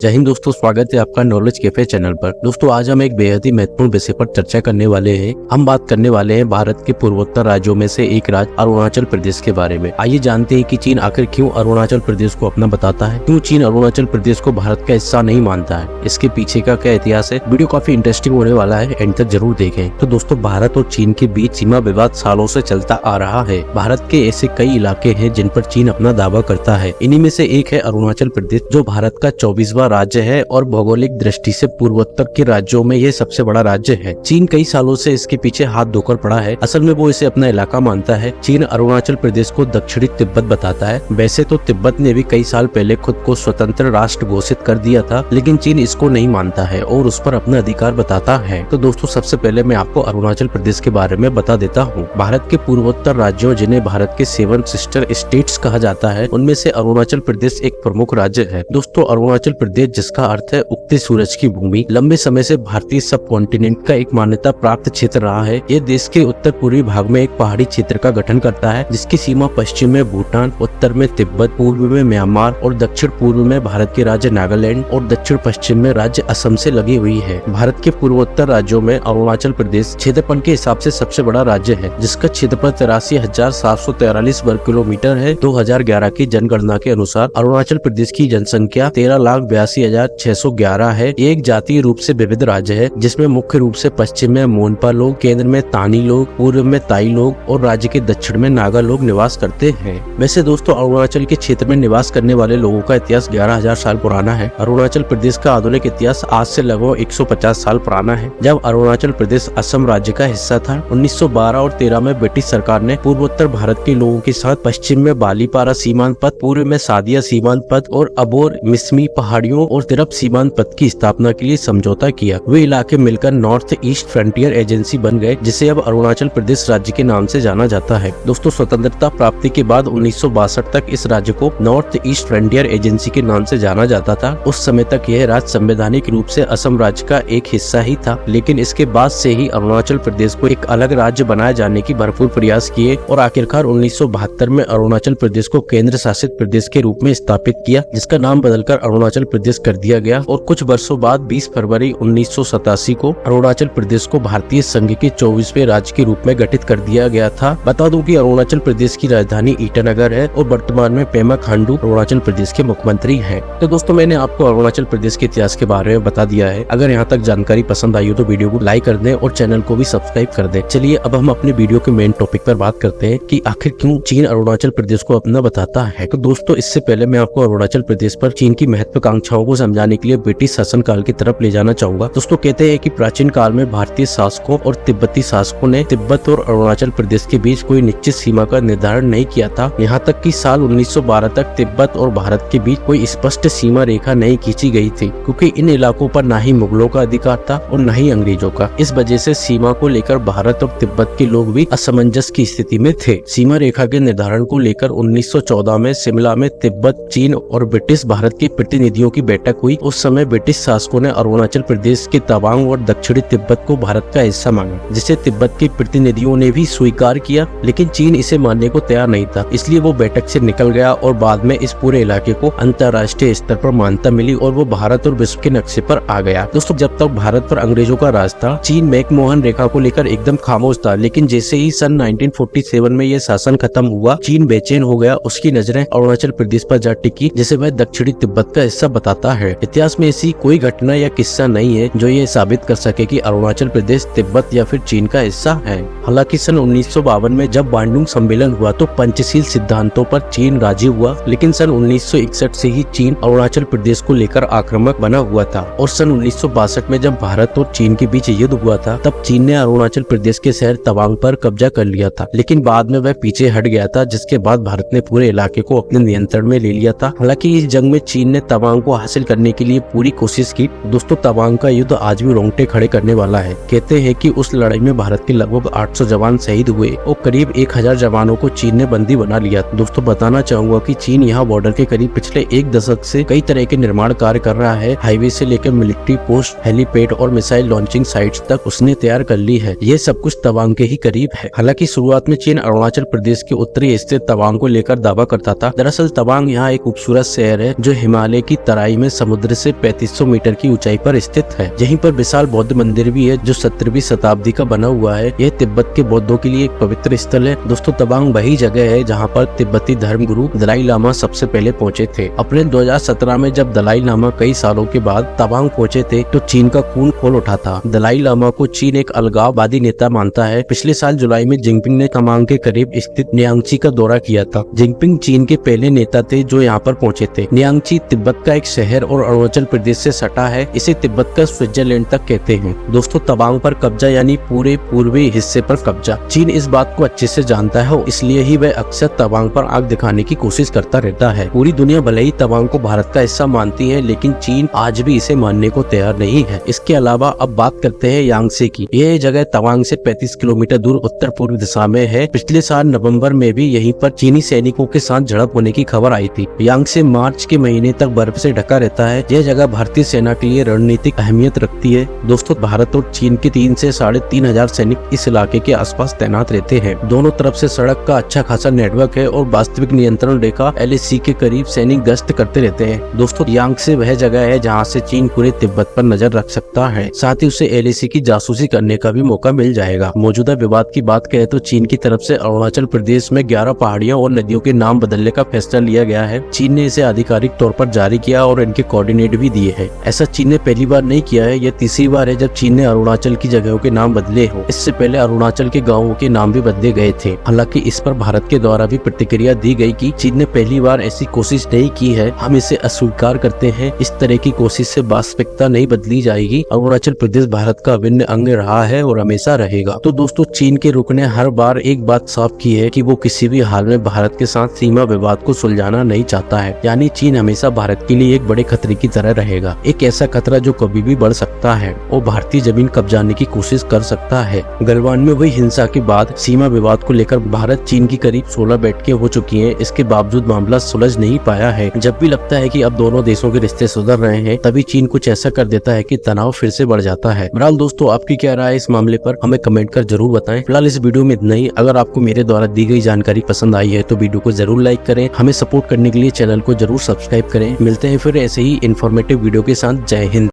जय हिंद दोस्तों, स्वागत है आपका नॉलेज कैफे चैनल पर। दोस्तों आज हम एक बेहद ही महत्वपूर्ण विषय पर चर्चा करने वाले हैं। हम बात करने वाले हैं भारत के पूर्वोत्तर राज्यों में से एक राज्य अरुणाचल प्रदेश के बारे में। आइए जानते हैं कि चीन आखिर क्यों अरुणाचल प्रदेश को अपना बताता है, क्यों चीन अरुणाचल प्रदेश को भारत का हिस्सा नहीं मानता है, इसके पीछे का क्या इतिहास है। वीडियो काफी इंटरेस्टिंग होने वाला है, एंड तक जरूर देखें। तो दोस्तों भारत और चीन के बीच सीमा विवाद सालों से चलता आ रहा है। भारत के ऐसे कई इलाके हैं जिन पर चीन अपना दावा करता है। इन्हीं में से एक है अरुणाचल प्रदेश, जो भारत का 24वां राज्य है और भौगोलिक दृष्टि से पूर्वोत्तर के राज्यों में यह सबसे बड़ा राज्य है। चीन कई सालों से इसके पीछे हाथ धोकर पड़ा है। असल में वो इसे अपना इलाका मानता है। चीन अरुणाचल प्रदेश को दक्षिणी तिब्बत बताता है। वैसे तो तिब्बत ने भी कई साल पहले खुद को स्वतंत्र राष्ट्र घोषित कर दिया था, लेकिन चीन इसको नहीं मानता है और उस पर अपना अधिकार बताता है। तो दोस्तों सबसे पहले मैं आपको अरुणाचल प्रदेश के बारे में बता देता हूँ। भारत के पूर्वोत्तर राज्यों, जिन्हें भारत के 7 सिस्टर स्टेट्स कहा जाता है, उनमें से अरुणाचल प्रदेश एक प्रमुख राज्य है। दोस्तों अरुणाचल प्रदेश, जिसका अर्थ है उगते सूरज की भूमि, लंबे समय से भारतीय सब कॉन्टिनेंट का एक मान्यता प्राप्त क्षेत्र रहा है। ये देश के उत्तर पूर्वी भाग में एक पहाड़ी क्षेत्र का गठन करता है, जिसकी सीमा पश्चिम में भूटान, उत्तर में तिब्बत, पूर्व में म्यांमार और दक्षिण पूर्व में भारत के राज्य नागालैंड और दक्षिण पश्चिम में राज्य असम से लगी हुई है। भारत के पूर्वोत्तर राज्यों में अरुणाचल प्रदेश क्षेत्रफल के हिसाब से सबसे बड़ा राज्य है, जिसका क्षेत्रफल 83,743 वर्ग किलोमीटर है। 2011 की जनगणना के अनुसार अरुणाचल प्रदेश की जनसंख्या 13,82,611 है। ये एक जातीय रूप से विविध राज्य है, जिसमें मुख्य रूप से पश्चिम में मोनपा लोग, केंद्र में तानी लोग, पूर्व में ताई लोग और राज्य के दक्षिण में नागा लोग निवास करते हैं। वैसे दोस्तों अरुणाचल के क्षेत्र में निवास करने वाले लोगों का इतिहास 11,000 साल पुराना है। अरुणाचल प्रदेश का आधुनिक इतिहास आज से लगभग 150 साल पुराना है। जब अरुणाचल प्रदेश असम राज्य का हिस्सा था, 1912 और 13 में ब्रिटिश सरकार ने पूर्वोत्तर भारत के लोगों के साथ पश्चिम में बालीपारा सीमांत पथ, पूर्व में सादिया सीमांत पथ और अबोर मिसमी पहाड़ियों और तिरप सीमांत पथ की स्थापना के लिए समझौता किया। वे इलाके मिलकर नॉर्थ ईस्ट फ्रंटियर एजेंसी बन गए, जिसे अब अरुणाचल प्रदेश राज्य के नाम से जाना जाता है। दोस्तों स्वतंत्रता प्राप्ति के बाद 1962 तक इस राज्य को नॉर्थ ईस्ट फ्रंटियर एजेंसी के नाम से जाना जाता था। उस समय तक यह राज्य संवैधानिक रूप से असम राज्य का एक हिस्सा ही था, लेकिन इसके बाद से ही अरुणाचल प्रदेश को एक अलग राज्य बनाए जाने की भरपूर प्रयास किए और आखिरकार 1972 में अरुणाचल प्रदेश को केंद्र शासित प्रदेश के रूप में स्थापित किया, जिसका नाम बदलकर अरुणाचल प्रदेश कर दिया गया। और कुछ वर्षों बाद 20 फरवरी 1987 को अरुणाचल प्रदेश को भारतीय संघ के 24वें राज्य के रूप में गठित कर दिया गया था। बता दूं कि अरुणाचल प्रदेश की राजधानी ईटानगर है और वर्तमान में पेमा खांडू अरुणाचल प्रदेश के मुख्यमंत्री हैं। तो दोस्तों मैंने आपको अरुणाचल प्रदेश के इतिहास के बारे में बता दिया है। अगर यहाँ तक जानकारी पसंद आई हो तो वीडियो को लाइक कर दें और चैनल को भी सब्सक्राइब कर दें। चलिए अब हम अपने वीडियो के मेन टॉपिक पर बात करते हैं कि आखिर क्यों चीन अरुणाचल प्रदेश को अपना बताता है। तो दोस्तों इससे पहले मैं आपको अरुणाचल प्रदेश पर चीन की महत्वाकांक्षाओं को समझाने के लिए ब्रिटिश शासन काल की तरफ ले जाना चाहूंगा। दोस्तों कहते हैं कि प्राचीन काल में भारतीय शासकों और तिब्बती शासकों ने तिब्बत और अरुणाचल प्रदेश के बीच कोई निश्चित सीमा का निर्धारण नहीं किया था। यहाँ तक कि साल 1912 तक तिब्बत और भारत के बीच कोई स्पष्ट सीमा रेखा नहीं खींची गई थी, क्योंकि इन इलाकों पर न ही मुगलों का अधिकार था और न ही अंग्रेजों का। इस वजह से सीमा को लेकर भारत और तिब्बत के लोग भी असमंजस की स्थिति में थे। सीमा रेखा के निर्धारण को लेकर 1914 में शिमला में तिब्बत, चीन और ब्रिटिश भारत के प्रतिनिधियों की बैठक हुई। उस समय ब्रिटिश शासकों ने अरुणाचल प्रदेश के तवांग और दक्षिणी तिब्बत को भारत का हिस्सा मांगा, जिसे तिब्बत के प्रतिनिधियों ने भी स्वीकार किया, लेकिन चीन इसे मानने को तैयार नहीं था। इसलिए वो बैठक से निकल गया और बाद में इस पूरे इलाके को अंतर्राष्ट्रीय स्तर पर मान्यता मिली और वो भारत और विश्व के नक्शे पर आ गया। दोस्तों जब तक भारत पर अंग्रेजों का राज था, चीन मैकमोहन रेखा को लेकर एकदम खामोश था, लेकिन जैसे ही सन 1947 में ये शासन खत्म हुआ, चीन बेचैन हो गया। उसकी नजरें अरुणाचल प्रदेश पर जा टिकी, जिसे वह दक्षिणी तिब्बत का हिस्सा बताता है। इतिहास में ऐसी कोई घटना या किस्सा नहीं है जो ये साबित कर सके कि अरुणाचल प्रदेश तिब्बत या फिर चीन का हिस्सा है। हालांकि सन 1952 में जब बांडुंग सम्मेलन हुआ तो पंचशील सिद्धांतों पर चीन राजी हुआ, लेकिन सन 1961 से ही चीन अरुणाचल प्रदेश को लेकर आक्रामक बना हुआ था। और सन 1962 में जब भारत और चीन के बीच युद्ध हुआ था, तब चीन ने अरुणाचल प्रदेश के शहर तवांग पर कब्जा कर लिया था, लेकिन बाद में वह पीछे हट गया था, जिसके बाद भारत ने पूरे इलाके को अपने नियंत्रण में ले लिया था। हालांकि इस जंग में चीन ने तवांग को हासिल करने के लिए पूरी कोशिश की। दोस्तों तवांग का युद्ध आज भी रोंगटे खड़े करने वाला है। कहते हैं कि उस लड़ाई में भारत के लगभग 800 जवान शहीद हुए और करीब 1000 जवानों को चीन ने बंदी बना लिया। दोस्तों बताना चाहूंगा कि चीन यहाँ बॉर्डर के करीब पिछले 1 दशक से कई तरह के निर्माण कार्य कर रहा है। हाईवे से लेकर मिलिट्री पोस्ट, हेलीपैड और मिसाइल लॉन्चिंग साइट्स तक उसने तैयार कर ली है। ये सब कुछ तवांग के ही करीब है। हालांकि शुरुआत में चीन अरुणाचल प्रदेश के उत्तरी स्थित तवांग को लेकर दावा करता था। दरअसल तवांग यहाँ एक खूबसूरत शहर है जो हिमालय की तराई ऊंचाई में समुद्र से 3500 मीटर की ऊंचाई पर स्थित है। यहीं पर विशाल बौद्ध मंदिर भी है जो 17वीं शताब्दी का बना हुआ है। यह तिब्बत के बौद्धों के लिए एक पवित्र स्थल है। दोस्तों तवांग वही जगह है जहाँ पर तिब्बती धर्म गुरु दलाई लामा सबसे पहले पहुँचे थे। अप्रैल 2017 में जब दलाई लामा कई सालों के बाद तवांग पहुँचे थे तो चीन का खून खोल उठा था। दलाई लामा को चीन एक अलगाववादी नेता मानता है। पिछले साल जुलाई में जिनपिंग ने तवांग के करीब स्थित न्यांगची का दौरा किया था। जिनपिंग चीन के पहले नेता थे जो यहाँ पर पहुँचे थे। न्यांगची तिब्बत का एक शहर और अरुणाचल प्रदेश से सटा है। इसे तिब्बत का स्विट्जरलैंड तक कहते हैं। दोस्तों तवांग पर कब्जा यानी पूरे पूर्वी हिस्से पर कब्जा। चीन इस बात को अच्छे से जानता है और इसलिए ही वह अक्सर तवांग पर आग दिखाने की कोशिश करता रहता है। पूरी दुनिया भले ही तवांग को भारत का हिस्सा मानती है लेकिन चीन आज भी इसे मानने को तैयार नहीं है। इसके अलावा अब बात करते हैं यांगसे की। यह जगह तवांग से 35 किलोमीटर दूर उत्तर पूर्व दिशा में है। पिछले साल नवंबर में भी यहीं पर चीनी सैनिकों के साथ झड़प होने की खबर आई थी। यांगसे मार्च के महीने तक बर्फ से ढका रहता है। यह जगह भारतीय सेना के लिए रणनीतिक अहमियत रखती है। दोस्तों भारत और चीन के 3 से 3,500 सैनिक इस इलाके के आसपास तैनात रहते हैं। दोनों तरफ से सड़क का अच्छा खासा नेटवर्क है और वास्तविक नियंत्रण रेखा LAC के करीब सैनिक गश्त करते रहते हैं। दोस्तों यांगसे वह जगह है जहाँ से चीन पूरे तिब्बत पर नजर रख सकता है। साथ ही उसे LAC की जासूसी करने का भी मौका मिल जाएगा। मौजूदा विवाद की बात करें तो चीन की तरफ से अरुणाचल प्रदेश में 11 पहाड़ियों और नदियों के नाम बदलने का फैसला लिया गया है। चीन ने इसे आधिकारिक तौर पर जारी किया और इनके कोऑर्डिनेट भी दिए हैं। ऐसा चीन ने पहली बार नहीं किया है। यह तीसरी बार है जब चीन ने अरुणाचल की जगहों के नाम बदले हो। इससे पहले अरुणाचल के गाँवों के नाम भी बदले गए थे। हालांकि इस पर भारत के द्वारा भी प्रतिक्रिया दी गई कि चीन ने पहली बार ऐसी कोशिश नहीं की है, हम इसे अस्वीकार करते हैं। इस तरह की कोशिश से वास्तविकता नहीं बदली जाएगी। अरुणाचल प्रदेश भारत का अभिन्न अंग रहा है और हमेशा रहेगा। तो दोस्तों चीन के रुख ने हर बार एक बात साफ की है कि वो किसी भी हाल में भारत के साथ सीमा विवाद को सुलझाना नहीं चाहता है। यानी चीन हमेशा भारत के लिए एक बड़े खतरे की तरह रहेगा। एक ऐसा खतरा जो कभी भी बढ़ सकता है और भारतीय जमीन कब्जाने की कोशिश कर सकता है। गलवान में हुई हिंसा के बाद सीमा विवाद को लेकर भारत चीन की करीब 16 बैठकें हो चुकी हैं। इसके बावजूद मामला सुलझ नहीं पाया है। जब भी लगता है कि अब दोनों देशों के रिश्ते सुधर रहे हैं तभी चीन कुछ ऐसा कर देता है कि तनाव फिर से बढ़ जाता है। बहरहाल दोस्तों आपकी क्या राय है इस मामले पर हमें कमेंट कर जरूर बताएं। फिलहाल इस वीडियो में इतना ही। अगर आपको मेरे द्वारा दी गई जानकारी पसंद आई है तो वीडियो को जरूर लाइक करें। हमें सपोर्ट करने के लिए चैनल को जरूर सब्सक्राइब करें। मिलते हैं फिर ऐसे ही इन्फॉर्मेटिव वीडियो के साथ। जय हिंद।